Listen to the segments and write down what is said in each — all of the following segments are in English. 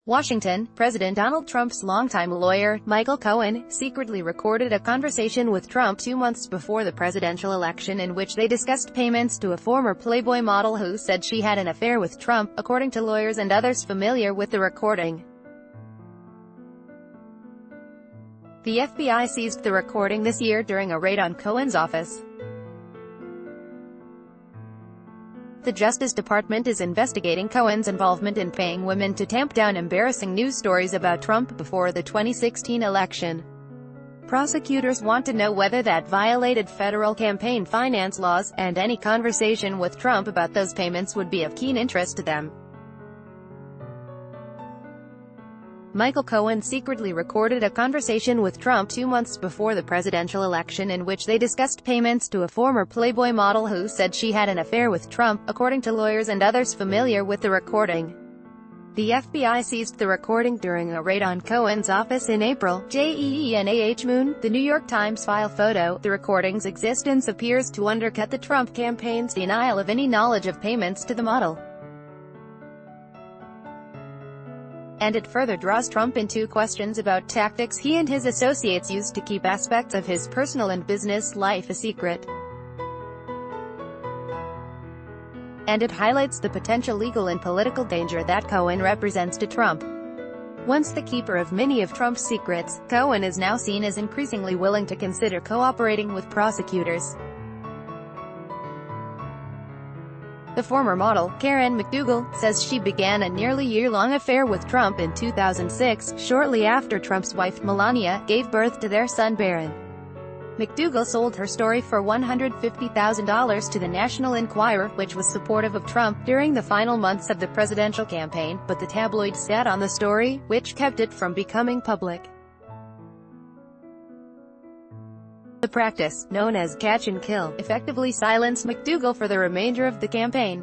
Washington, President Donald Trump's longtime lawyer, Michael Cohen, secretly recorded a conversation with Trump 2 months before the presidential election in which they discussed payments to a former Playboy model who said she had an affair with Trump, according to lawyers and others familiar with the recording. The FBI seized the recording this year during a raid on Cohen's office. The Justice Department is investigating Cohen's involvement in paying women to tamp down embarrassing news stories about Trump before the 2016 election. Prosecutors want to know whether that violated federal campaign finance laws, and any conversation with Trump about those payments would be of keen interest to them. Michael Cohen secretly recorded a conversation with Trump 2 months before the presidential election in which they discussed payments to a former Playboy model who said she had an affair with Trump, according to lawyers and others familiar with the recording. The FBI seized the recording during a raid on Cohen's office in April. Moon, the New York Times file photo. The recording's existence appears to undercut the Trump campaign's denial of any knowledge of payments to the model. And it further draws Trump into questions about tactics he and his associates used to keep aspects of his personal and business life a secret. And it highlights the potential legal and political danger that Cohen represents to Trump. Once the keeper of many of Trump's secrets, Cohen is now seen as increasingly willing to consider cooperating with prosecutors. The former model, Karen McDougal, says she began a nearly year-long affair with Trump in 2006, shortly after Trump's wife, Melania, gave birth to their son Barron. McDougal sold her story for $150,000 to the National Enquirer, which was supportive of Trump during the final months of the presidential campaign, but the tabloid sat on the story, which kept it from becoming public. The practice, known as catch and kill, effectively silenced McDougal for the remainder of the campaign.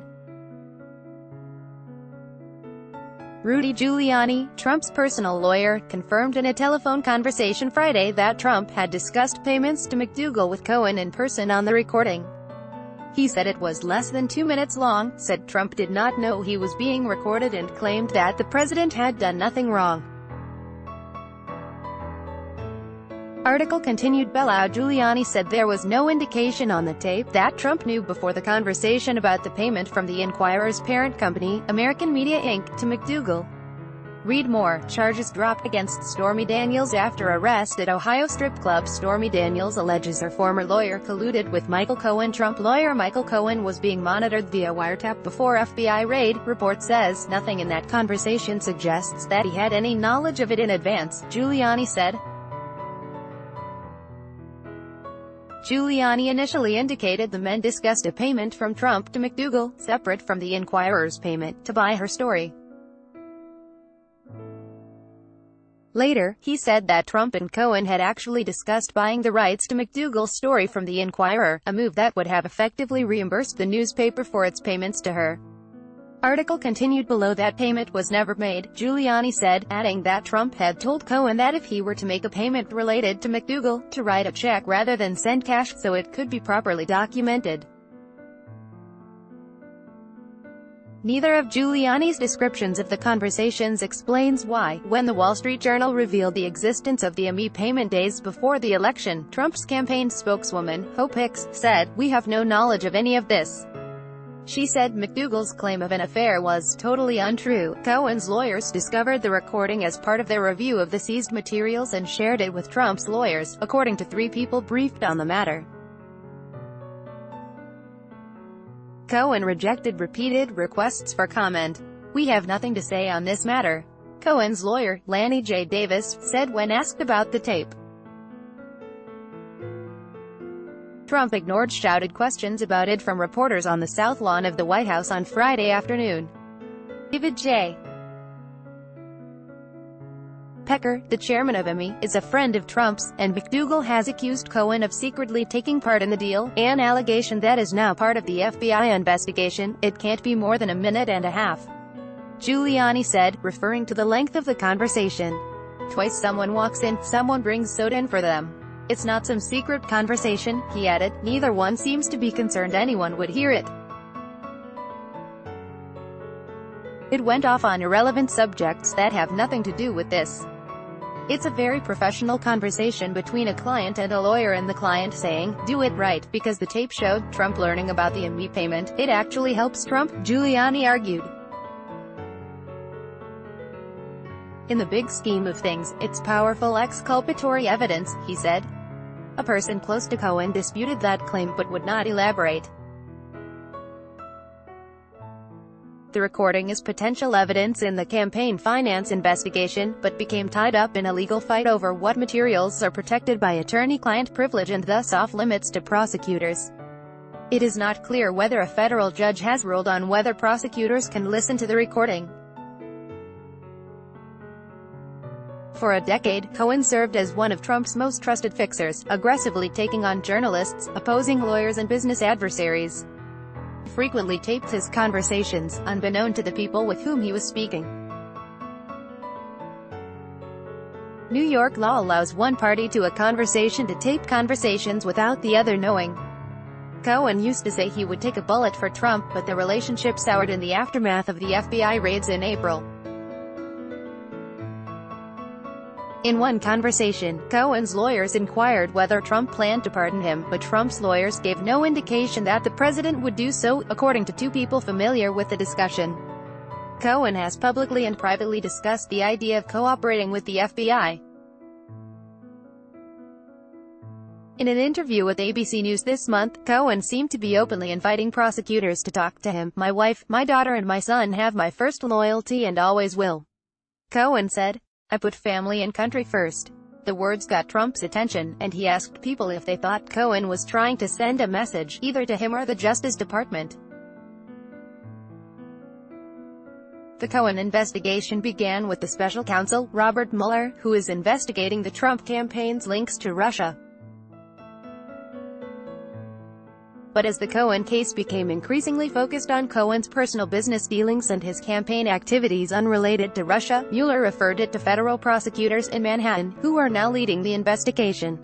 Rudy Giuliani, Trump's personal lawyer, confirmed in a telephone conversation Friday that Trump had discussed payments to McDougal with Cohen in person on the recording. He said it was less than 2 minutes long, said Trump did not know he was being recorded, and claimed that the president had done nothing wrong. Article continued. Giuliani said there was no indication on the tape that Trump knew before the conversation about the payment from the Enquirer's parent company, American Media Inc., to McDougal. Read more. Charges dropped against Stormy Daniels after arrest at Ohio strip club. Stormy Daniels alleges her former lawyer colluded with Michael Cohen. Trump lawyer Michael Cohen was being monitored via wiretap before FBI raid, report says. Nothing in that conversation suggests that he had any knowledge of it in advance, Giuliani said. Giuliani initially indicated the men discussed a payment from Trump to McDougal, separate from the Enquirer's payment, to buy her story. Later, he said that Trump and Cohen had actually discussed buying the rights to McDougal's story from the Enquirer, a move that would have effectively reimbursed the newspaper for its payments to her. Article continued below. That payment was never made, Giuliani said, adding that Trump had told Cohen that if he were to make a payment related to McDougal, to write a check rather than send cash, so it could be properly documented. Neither of Giuliani's descriptions of the conversations explains why, when the Wall Street Journal revealed the existence of the ME payment days before the election, Trump's campaign spokeswoman, Hope Hicks, said, "We have no knowledge of any of this." She said McDougal's claim of an affair was totally untrue. Cohen's lawyers discovered the recording as part of their review of the seized materials and shared it with Trump's lawyers, according to 3 people briefed on the matter. Cohen rejected repeated requests for comment. "We have nothing to say on this matter," Cohen's lawyer, Lanny J. Davis, said when asked about the tape. Trump ignored shouted questions about it from reporters on the South Lawn of the White House on Friday afternoon. David J. Pecker, the chairman of ME, is a friend of Trump's, and McDougal has accused Cohen of secretly taking part in the deal, an allegation that is now part of the FBI investigation. "It can't be more than a minute and a half," Giuliani said, referring to the length of the conversation. "Twice someone walks in, someone brings soda in for them. It's not some secret conversation," he added. "Neither one seems to be concerned anyone would hear it." It went off on irrelevant subjects that have nothing to do with this. It's a very professional conversation between a client and a lawyer, and the client saying, do it right, because the tape showed Trump learning about the MV payment. It actually helps Trump, Giuliani argued. In the big scheme of things, it's powerful exculpatory evidence, he said. A person close to Cohen disputed that claim but would not elaborate. The recording is potential evidence in the campaign finance investigation, but became tied up in a legal fight over what materials are protected by attorney-client privilege and thus off-limits to prosecutors. It is not clear whether a federal judge has ruled on whether prosecutors can listen to the recording. For a decade, Cohen served as one of Trump's most trusted fixers, aggressively taking on journalists, opposing lawyers and business adversaries. He frequently taped his conversations, unbeknown to the people with whom he was speaking. New York law allows one party to a conversation to tape conversations without the other knowing. Cohen used to say he would take a bullet for Trump, but the relationship soured in the aftermath of the FBI raids in April. In one conversation, Cohen's lawyers inquired whether Trump planned to pardon him, but Trump's lawyers gave no indication that the president would do so, according to two people familiar with the discussion. Cohen has publicly and privately discussed the idea of cooperating with the FBI. In an interview with ABC News this month, Cohen seemed to be openly inviting prosecutors to talk to him. "My wife, my daughter and my son have my first loyalty and always will," Cohen said. "I put family and country first." The words got Trump's attention, and he asked people if they thought Cohen was trying to send a message, either to him or the Justice Department. The Cohen investigation began with the special counsel, Robert Mueller, who is investigating the Trump campaign's links to Russia. But as the Cohen case became increasingly focused on Cohen's personal business dealings and his campaign activities unrelated to Russia, Mueller referred it to federal prosecutors in Manhattan, who are now leading the investigation.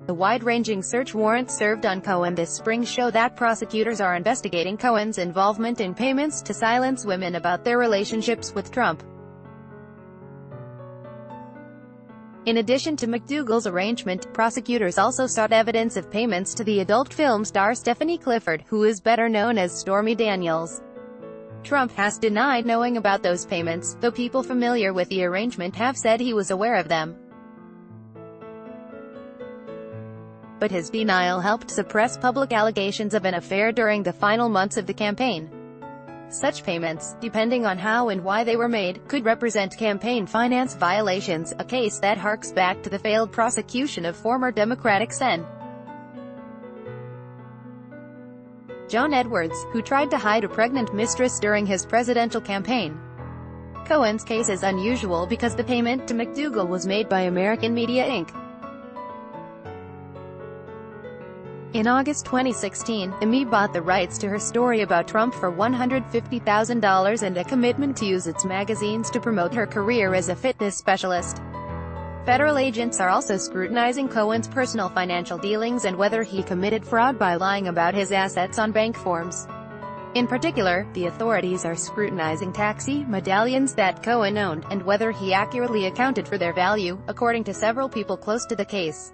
The wide-ranging search warrant served on Cohen this spring show that prosecutors are investigating Cohen's involvement in payments to silence women about their relationships with Trump. In addition to McDougal's arrangement, prosecutors also sought evidence of payments to the adult film star Stephanie Clifford, who is better known as Stormy Daniels. Trump has denied knowing about those payments, though people familiar with the arrangement have said he was aware of them. But his denial helped suppress public allegations of an affair during the final months of the campaign. Such payments, depending on how and why they were made, could represent campaign finance violations, a case that harks back to the failed prosecution of former Democratic Sen. John Edwards, who tried to hide a pregnant mistress during his presidential campaign. Cohen's case is unusual because the payment to McDougal was made by American Media Inc. In August 2016, Amy bought the rights to her story about Trump for $150,000 and a commitment to use its magazines to promote her career as a fitness specialist. Federal agents are also scrutinizing Cohen's personal financial dealings and whether he committed fraud by lying about his assets on bank forms. In particular, the authorities are scrutinizing taxi medallions that Cohen owned, and whether he accurately accounted for their value, according to several people close to the case.